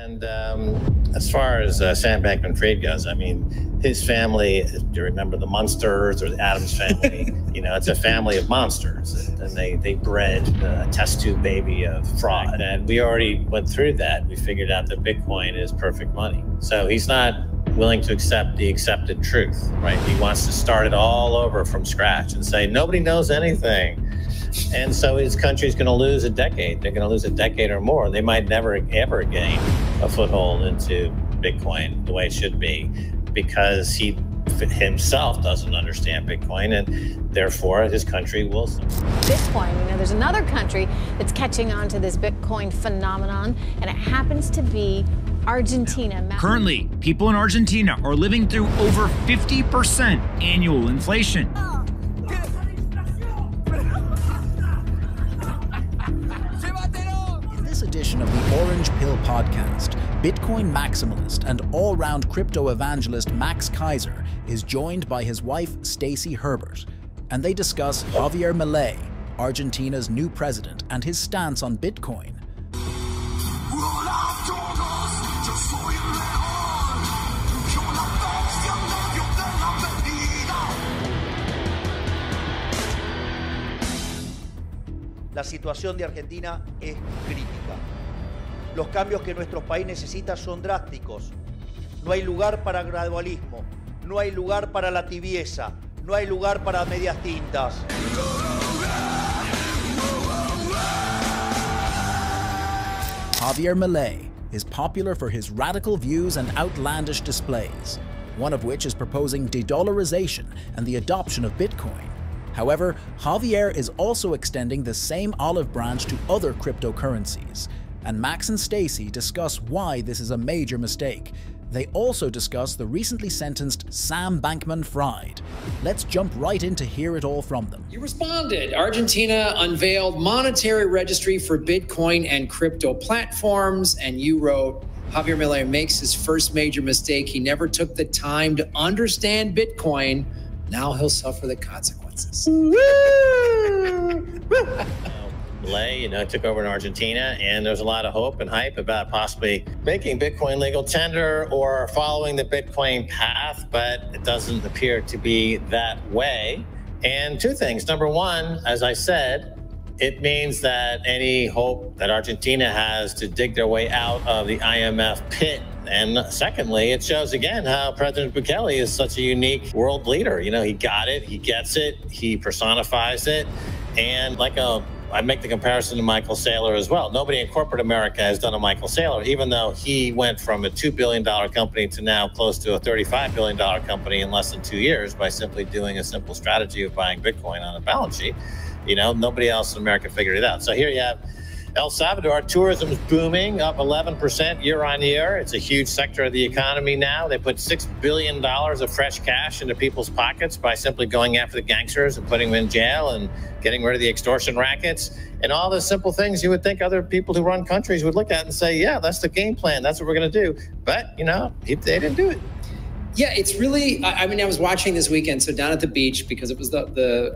And as far as Sam Bankman-Fried goes, I mean, his family, do you remember the Munsters or the Addams family? You know, it's a family of monsters. And they bred a test tube baby of fraud. And we already went through that. We figured out that Bitcoin is perfect money. So he's not willing to accept the accepted truth, right? He wants to start it all over from scratch and say, nobody knows anything. And so his country's going to lose a decade. They're going to lose a decade or more. They might never, ever gain a foothold into Bitcoin the way it should be because he himself doesn't understand Bitcoin, and therefore his country will. Bitcoin, you know, there's another country that's catching on to this Bitcoin phenomenon, and it happens to be Argentina. Currently, people in Argentina are living through over 50% annual inflation. In this edition of the Orange Pill podcast, Bitcoin maximalist and all-round crypto evangelist Max Keiser is joined by his wife Stacey Herbert, and they discuss Javier Milei, Argentina's new president, and his stance on Bitcoin. La situación de Argentina es crítica. Los cambios que nuestro país necesita son drásticos. No hay lugar para gradualismo, no hay lugar para la tibieza, no hay lugar para medias tintas. Javier Milei is popular for his radical views and outlandish displays, one of which is proposing de-dollarization and the adoption of Bitcoin. However, Javier is also extending the same olive branch to other cryptocurrencies, and Max and Stacey discuss why this is a major mistake. They also discuss the recently sentenced Sam Bankman-Fried. Let's jump right in to hear it all from them. You responded. Argentina unveiled monetary registry for Bitcoin and crypto platforms, and you wrote, Javier Milei makes his first major mistake. He never took the time to understand Bitcoin. Now he'll suffer the consequences. Milei, you know, took over in Argentina, and there's a lot of hope and hype about possibly making Bitcoin legal tender or following the Bitcoin path, but it doesn't appear to be that way. And two things. Number one, as I said, it means that any hope that Argentina has to dig their way out of the IMF pit. And secondly, it shows again how President Bukele is such a unique world leader. You know, he got it, he gets it, he personifies it. And I make the comparison to Michael Saylor as well. Nobody in corporate America has done a Michael Saylor, even though he went from a $2 billion company to now close to a $35 billion company in less than 2 years by simply doing a simple strategy of buying Bitcoin on a balance sheet. You know, nobody else in America figured it out. So here you have El Salvador. Tourism is booming, up 11% year on year. It's a huge sector of the economy now. They put $6 billion of fresh cash into people's pockets by simply going after the gangsters and putting them in jail and getting rid of the extortion rackets and all the simple things you would think other people who run countries would look at and say, yeah, that's the game plan. That's what we're going to do. But, you know, they didn't do it. Yeah, it's really, I mean, I was watching this weekend, so down at the beach, because it was the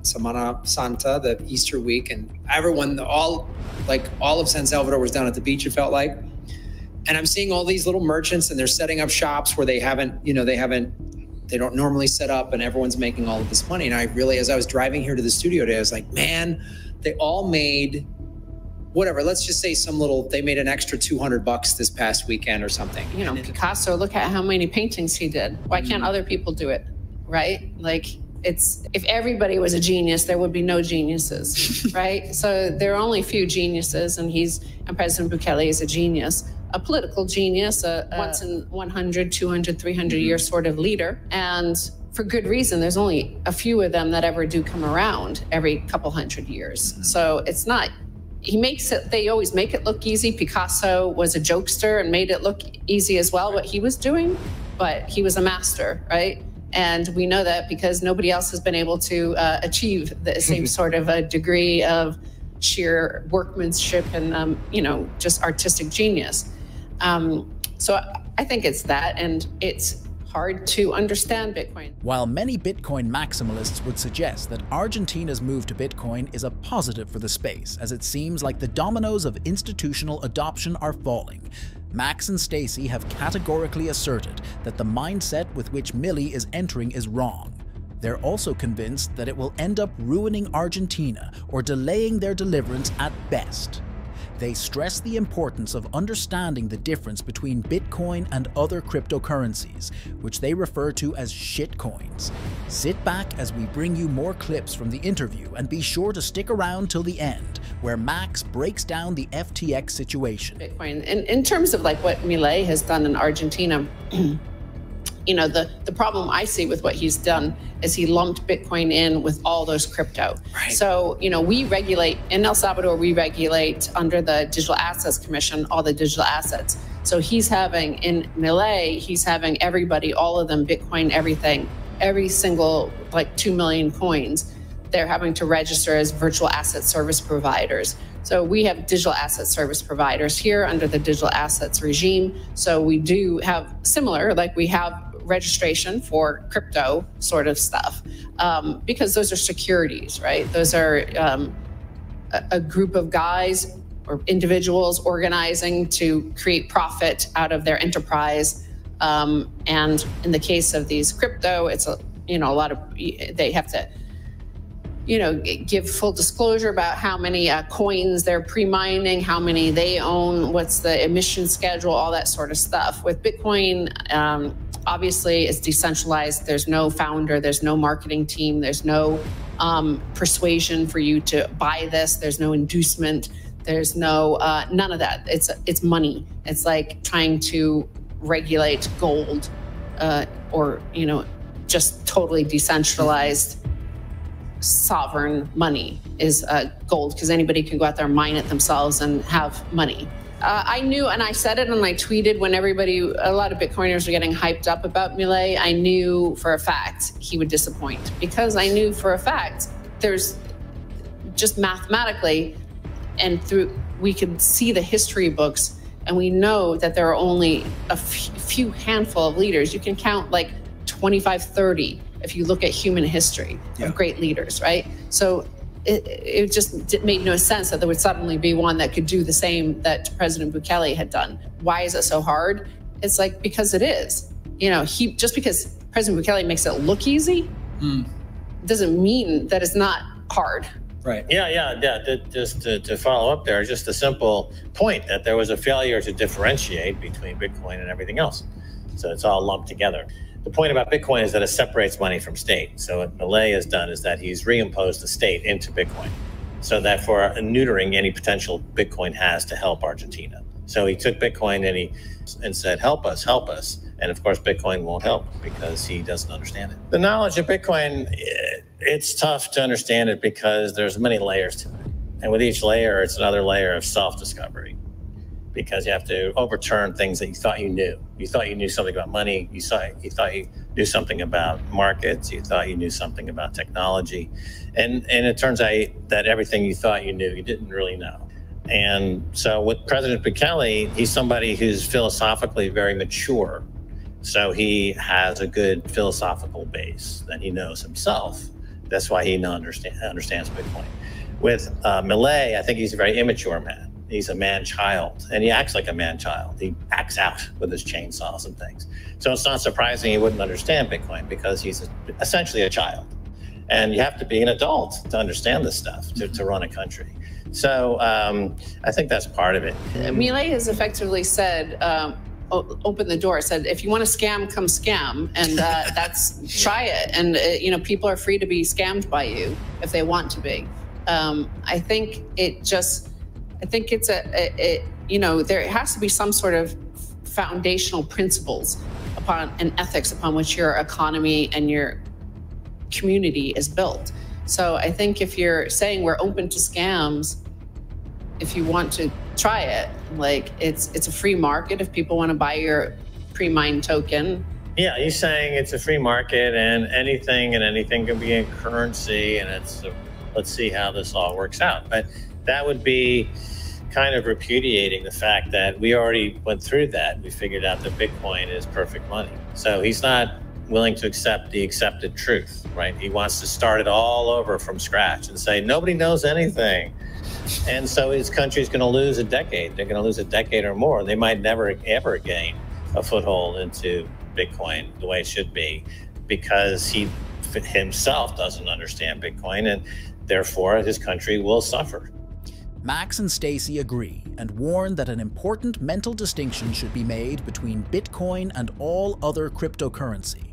Semana Santa, the Easter week, and everyone, all of San Salvador was down at the beach, it felt like. And I'm seeing all these little merchants, and they're setting up shops where they don't normally set up, and everyone's making all of this money. And I really, as I was driving here to the studio today, I was like, man, they all made, whatever, let's just say they made an extra $200 this past weekend or something. You know, Picasso, look at how many paintings he did. Why can't other people do it, right? Like, if everybody was a genius, there would be no geniuses, right? So there are only a few geniuses, and President Bukele is a genius, a political genius, a once in 100, 200, 300 year sort of leader. And for good reason, there's only a few of them that ever do come around every couple hundred years. So it's not, they always make it look easy. Picasso was a jokester and made it look easy as well, what he was doing, but he was a master, right? And we know that because nobody else has been able to achieve the same sort of a degree of sheer workmanship and, you know, just artistic genius. So I think it's that, and it's hard to understand Bitcoin. While many Bitcoin maximalists would suggest that Argentina's move to Bitcoin is a positive for the space, as it seems like the dominoes of institutional adoption are falling, Max and Stacy have categorically asserted that the mindset with which Milei is entering is wrong. They're also convinced that it will end up ruining Argentina or delaying their deliverance at best. They stress the importance of understanding the difference between Bitcoin and other cryptocurrencies, which they refer to as shitcoins. Sit back as we bring you more clips from the interview, and be sure to stick around till the end, where Max breaks down the FTX situation. Bitcoin, in terms of like what Milei has done in Argentina, you know, the problem I see with what he's done is he lumped Bitcoin in with all those crypto. Right. So, you know, we regulate, in El Salvador, we regulate under the Digital Assets Commission, all the digital assets. So he's having, in Milei, he's having everybody, all of them, Bitcoin, everything, every single, like 2 million coins, they're having to register as virtual asset service providers. So we have digital asset service providers here under the digital assets regime. So we do have similar, like we have registration for crypto sort of stuff, because those are securities, right? Those are a group of guys or individuals organizing to create profit out of their enterprise. And in the case of these crypto, it's a lot of, they have to, give full disclosure about how many coins they're pre-mining, how many they own, what's the emission schedule, all that sort of stuff. With Bitcoin, obviously it's decentralized. There's no founder, there's no marketing team, there's no persuasion for you to buy this, there's no inducement, there's no, none of that. It's money. It's like trying to regulate gold or, just totally decentralized sovereign money is gold, because anybody can go out there and mine it themselves and have money. I knew, and I said it and I tweeted when a lot of Bitcoiners were getting hyped up about Milei, I knew for a fact he would disappoint, because I knew for a fact there's just mathematically and we could see the history books, and we know that there are only a few handful of leaders. You can count like 25, 30 if you look at human history of great leaders, right? So it just made no sense that there would suddenly be one that could do the same that President Bukele had done. Why is it so hard? It's like, because it is. Just because President Bukele makes it look easy doesn't mean that it's not hard. Right. Yeah. Just to follow up there, just a simple point that there was a failure to differentiate between Bitcoin and everything else. So it's all lumped together. The point about Bitcoin is that it separates money from state. So what Milei has done is that he's reimposed the state into Bitcoin. So therefore, neutering any potential Bitcoin has to help Argentina. So he took Bitcoin and said, help us, help us. And of course, Bitcoin won't help because he doesn't understand it. The knowledge of Bitcoin, it's tough to understand it because there's many layers to it. And with each layer, it's another layer of self-discovery, because you have to overturn things that you thought you knew. You thought you knew something about money. You thought you knew something about markets. You thought you knew something about technology. And it turns out that everything you thought you knew, you didn't really know. And so with President Bukele, he's somebody who's philosophically very mature. So he has a good philosophical base that he knows himself. That's why he understands Bitcoin. With Milei, I think he's a very immature man. He's a man-child, and he acts like a man-child. He acts out with his chainsaws and things. So it's not surprising he wouldn't understand Bitcoin, because he's essentially a child. And you have to be an adult to understand this stuff, to run a country. So I think that's part of it. Milei has effectively said, open the door, said, if you want to scam, come scam. And try it. And, people are free to be scammed by you if they want to be. I think it's there has to be some sort of foundational principles and ethics upon which your economy and your community is built. So I think if you're saying we're open to scams, if you want to try it, like it's a free market. If people want to buy your pre-mined token. Yeah, he's saying it's a free market and anything can be a currency, and let's see how this all works out. But that would be kind of repudiating the fact that we already went through that. We figured out that Bitcoin is perfect money. So he's not willing to accept the accepted truth, right? He wants to start it all over from scratch and say, nobody knows anything. And so his country's going to lose a decade. They're going to lose a decade or more. They might never, ever gain a foothold into Bitcoin the way it should be, because he himself doesn't understand Bitcoin, and therefore his country will suffer. Max and Stacy agree and warn that an important mental distinction should be made between Bitcoin and all other cryptocurrency.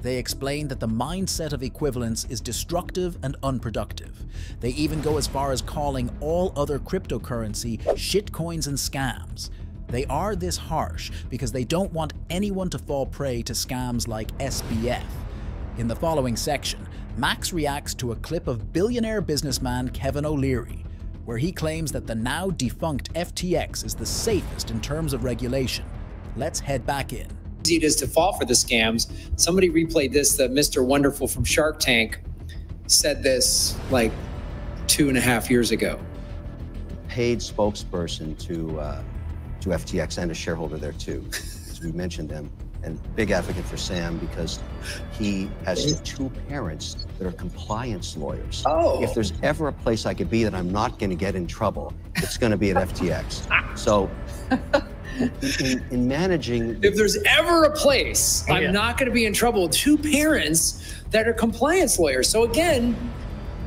They explain that the mindset of equivalence is destructive and unproductive. They even go as far as calling all other cryptocurrency shitcoins and scams. They are this harsh because they don't want anyone to fall prey to scams like SBF. In the following section, Max reacts to a clip of billionaire businessman Kevin O'Leary, where he claims that the now defunct FTX is the safest in terms of regulation. Let's head back in. Easy it is to fall for the scams. Somebody replayed this, that Mr. Wonderful from Shark Tank said this like 2.5 years ago. Paid spokesperson to FTX and a shareholder there too, as we mentioned him, and big advocate for Sam because he has 2 parents that are compliance lawyers. Oh. If there's ever a place I could be that I'm not going to get in trouble, it's going to be at FTX. So in managing... If there's ever a place I'm not going to be in trouble with 2 parents that are compliance lawyers. So again,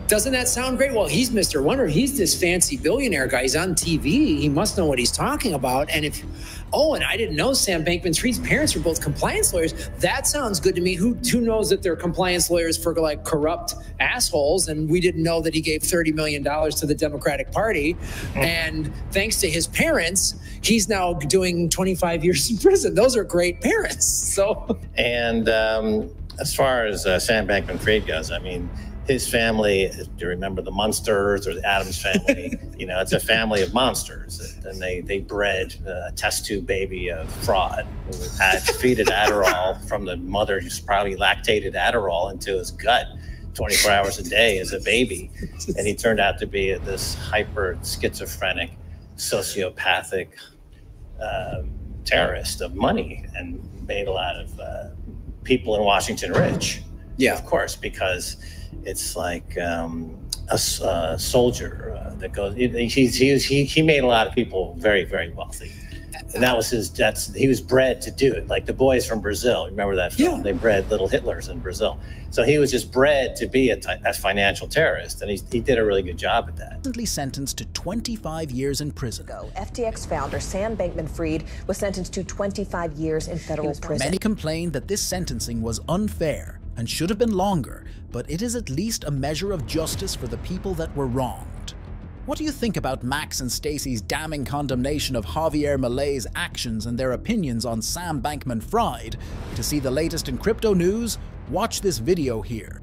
doesn't that sound great? Well, he's Mr. Wonder. He's this fancy billionaire guy. He's on TV. He must know what he's talking about. And if, oh, and I didn't know Sam Bankman-Fried's parents were both compliance lawyers. That sounds good to me. Who knows that they're compliance lawyers for like corrupt assholes? And we didn't know that he gave $30 million to the Democratic Party. And thanks to his parents, he's now doing 25 years in prison. Those are great parents. So. And as far as Sam Bankman-Fried goes, I mean, his family, do you remember the Munsters or the Addams family? You know, it's a family of monsters. And they bred a test tube baby of fraud who had feeded Adderall from the mother who's probably lactated Adderall into his gut 24 hours a day as a baby. And he turned out to be this hyper schizophrenic, sociopathic terrorist of money and made a lot of people in Washington rich. Yeah, of course, because it's like a soldier that goes. He made a lot of people very, very wealthy, and that was his. He was bred to do it. Like the boys from Brazil. Remember that film? Yeah. They bred little Hitlers in Brazil. So he was just bred to be a financial terrorist, and he did a really good job at that. Recently sentenced to 25 years in prison. FTX founder Sam Bankman-Fried was sentenced to 25 years in federal prison. Many complained that this sentencing was unfair and should have been longer, but it is at least a measure of justice for the people that were wronged. What do you think about Max and Stacy's damning condemnation of Javier Milei's actions and their opinions on Sam Bankman-Fried? To see the latest in crypto news, watch this video here.